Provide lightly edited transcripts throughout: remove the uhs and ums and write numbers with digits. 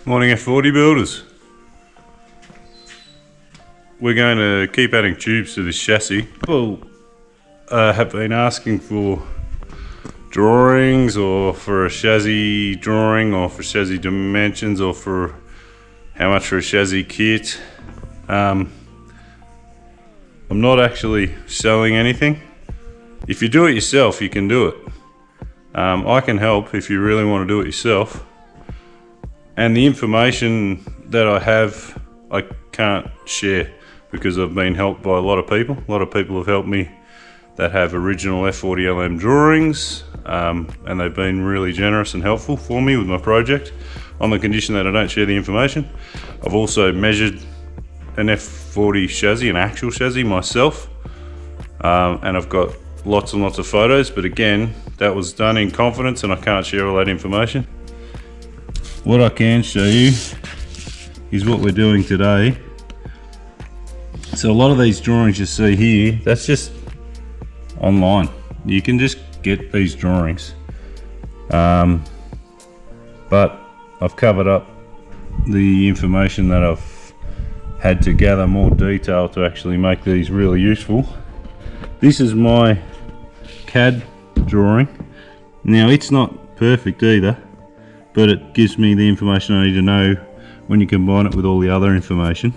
Morning F40 builders. We're going to keep adding tubes to this chassis. People have been asking for drawings or for a chassis drawing or for chassis dimensions or for how much for a chassis kit. I'm not actually selling anything. If you do it yourself, you can do it. I can help if you really want to do it yourself. And the information that I have, I can't share because I've been helped by a lot of people. A lot of people have helped me that have original F40 LM drawings, and they've been really generous and helpful for me with my project on the condition that I don't share the information. I've also measured an F40 chassis, an actual chassis myself, and I've got lots and lots of photos, but again, that was done in confidence and I can't share all that information. What I can show you is what we're doing today. So a lot of these drawings you see here, that's just online. You can just get these drawings. But I've covered up the information that I've had to gather more detail to actually make these really useful. This is my CAD drawing. Now it's not perfect either, but it gives me the information I need to know when you combine it with all the other information.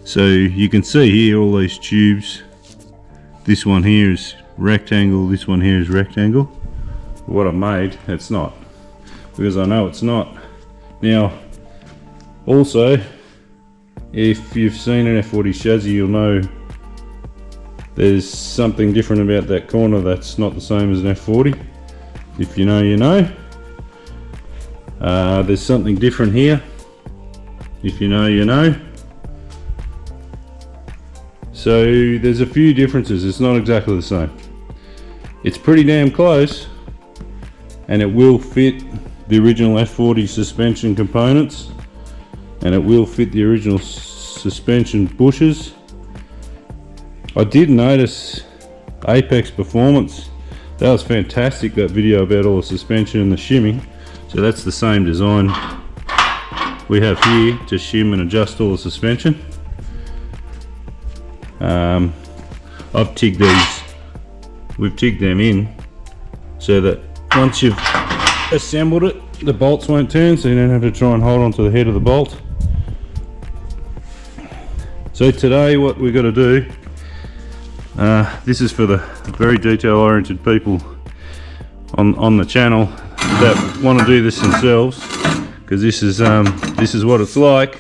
So you can see here all these tubes. This one here is rectangle, this one here is rectangle. What I made, it's not, because I know it's not. Now also, if you've seen an F40 chassis, you'll know there's something different about that corner that's not the same as an F40. If you know, you know. There's something different here. If you know, you know. So there's a few differences. It's not exactly the same. It's pretty damn close, and it will fit the original F40 suspension components, and it will fit the original suspension bushes. I did notice Apex Performance. That was fantastic, that video about all the suspension and the shimming. So that's the same design we have here to shim and adjust all the suspension. I've tigged these, we've tigged them in so that once you've assembled it, the bolts won't turn, so you don't have to try and hold on to the head of the bolt. So today what we've got to do, this is for the very detail oriented people on the channel that want to do this themselves, because this is what it's like.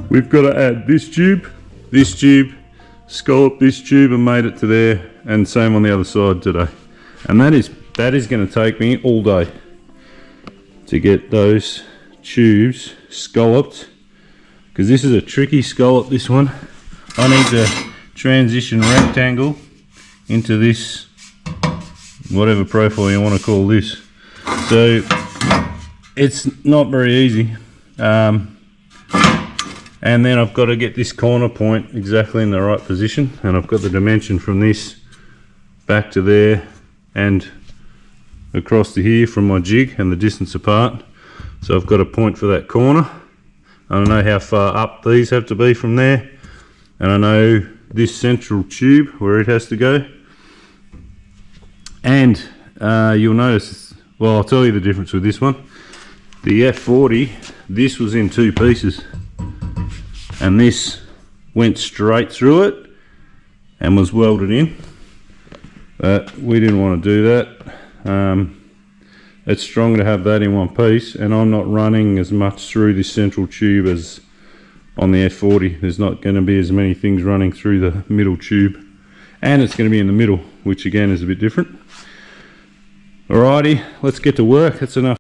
We've got to add this tube, scallop this tube and made it to there, and same on the other side today. And that is going to take me all day to get those tubes scalloped, because this is a tricky scallop, this one. I need to transition rectangle into this, whatever profile you want to call this. So it's not very easy. And then I've got to get this corner point exactly in the right position, and I've got the dimension from this back to there and across to here from my jig and the distance apart. So I've got a point for that corner. I know how far up these have to be from there, and I know this central tube where it has to go. And you'll notice, well, I'll tell you the difference with this one. The F40, this was in two pieces, and this went straight through it and was welded in, but we didn't want to do that. It's stronger to have that in one piece, and I'm not running as much through this central tube as on the F40. There's not going to be as many things running through the middle tube, and it's going to be in the middle, which again is a bit different. Alrighty, let's get to work. That's enough.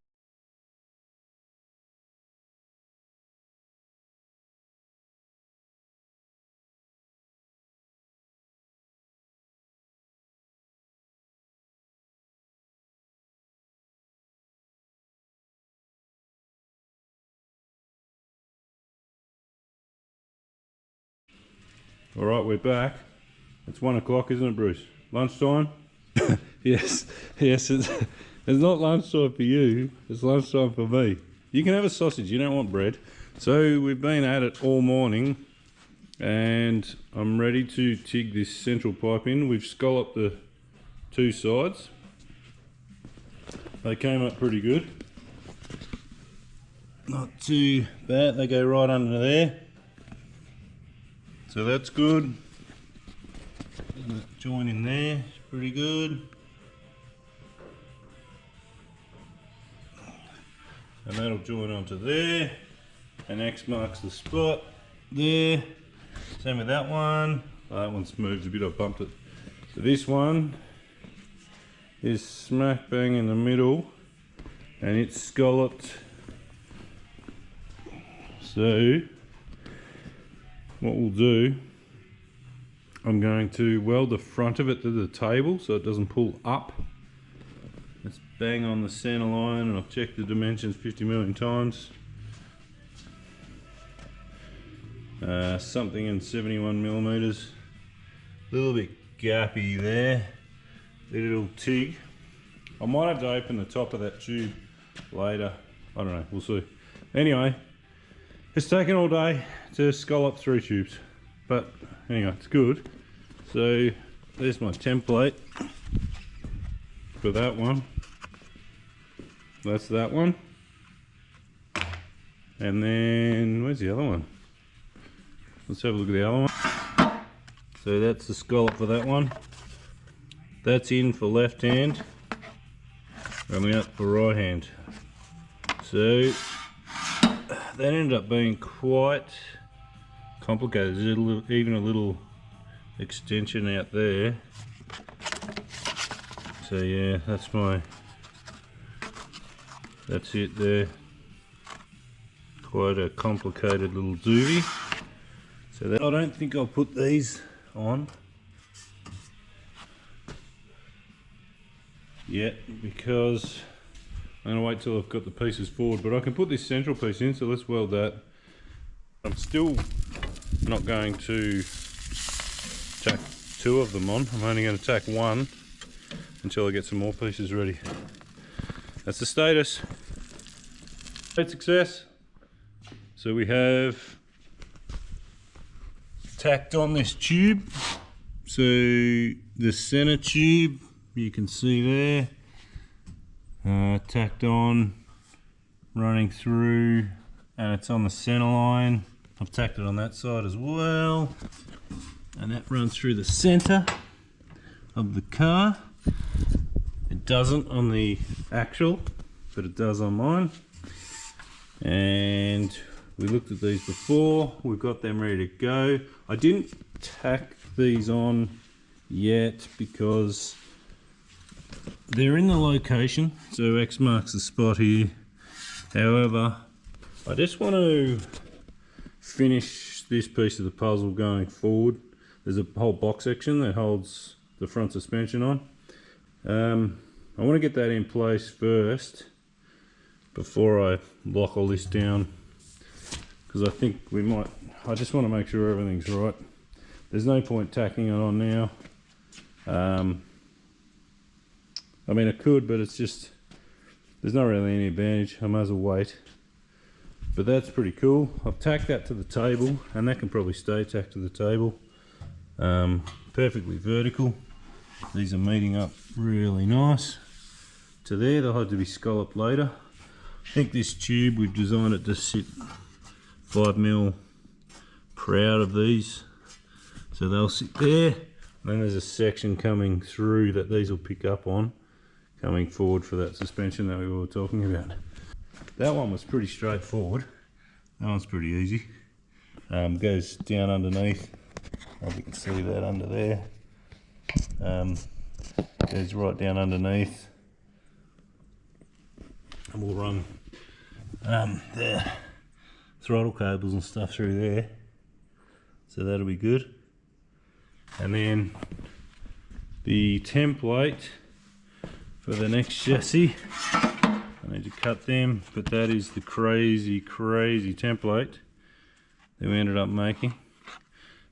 Alright, we're back. It's 1 o'clock, isn't it, Bruce? Lunchtime? Yes, it's not lunchtime for you, it's lunchtime for me. You can have a sausage, you don't want bread. So we've been at it all morning and I'm ready to TIG this central pipe in. We've scalloped the two sides. They came up pretty good. Not too bad, they go right under there. So that's good. Join in there, pretty good. And that'll join onto there. And X marks the spot there. Same with that one. Oh, that one's moved a bit, I bumped it. So this one is smack bang in the middle and it's scalloped. So what we'll do, I'm going to weld the front of it to the table so it doesn't pull up. Let's bang on the center line, and I've checked the dimensions 50 million times. Something in 71 millimeters. A little bit gappy there. A little TIG. I might have to open the top of that tube later. I don't know, we'll see. Anyway, it's taken all day to scallop 3 tubes. But anyway, it's good. So there's my template for that one. That's that one. And then, where's the other one? Let's have a look at the other one. So that's the scallop for that one. That's in for left hand. Coming up for right hand. So that ended up being quite complicated. There's even a little extension out there. So yeah, that's it there. Quite a complicated little doobie. So that, I don't think I'll put these on yet because I'm going to wait till I've got the pieces forward, but I can put this central piece in, so let's weld that. I'm still not going to tack 2 of them on. I'm only going to tack 1 until I get some more pieces ready. That's the status. Great success. So we have tacked on this tube. So the center tube, you can see there, tacked on, running through, and it's on the center line. I've tacked it on that side as well, and that runs through the center of the car. It doesn't on the actual, but it does on mine. And we looked at these before, we've got them ready to go. I didn't tack these on yet because they're in the location, so X marks the spot here. However, I just want to finish this piece of the puzzle going forward. There's a whole box section that holds the front suspension on. I want to get that in place first before I lock all this down, because I think I just want to make sure everything's right. There's no point tacking it on now. I mean I could, but it's just, there's not really any advantage. I might as well wait. But that's pretty cool. I've tacked that to the table, and that can probably stay tacked to the table. Perfectly vertical. These are meeting up really nice to there. They'll have to be scalloped later. I think this tube, we've designed it to sit 5mm per out of these, so they'll sit there. And then there's a section coming through that these will pick up on, coming forward for that suspension that we were talking about. That one was pretty straightforward. That one's pretty easy. Goes down underneath. I hope you can see that under there. Goes right down underneath, and we'll run the throttle cables and stuff through there, so that'll be good. And then the template for the next chassis, I need to cut them, but that is the crazy template that we ended up making.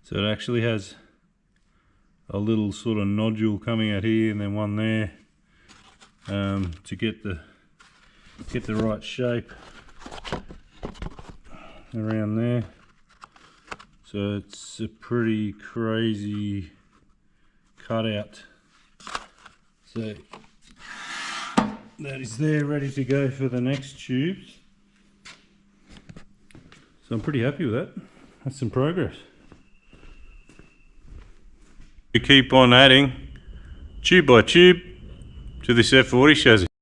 So it actually has a little sort of nodule coming out here and then one there, to get the right shape around there. So it's a pretty crazy cutout. So that is there ready to go for the next tubes. So I'm pretty happy with that. That's some progress. We keep on adding tube by tube to this F40 chassis.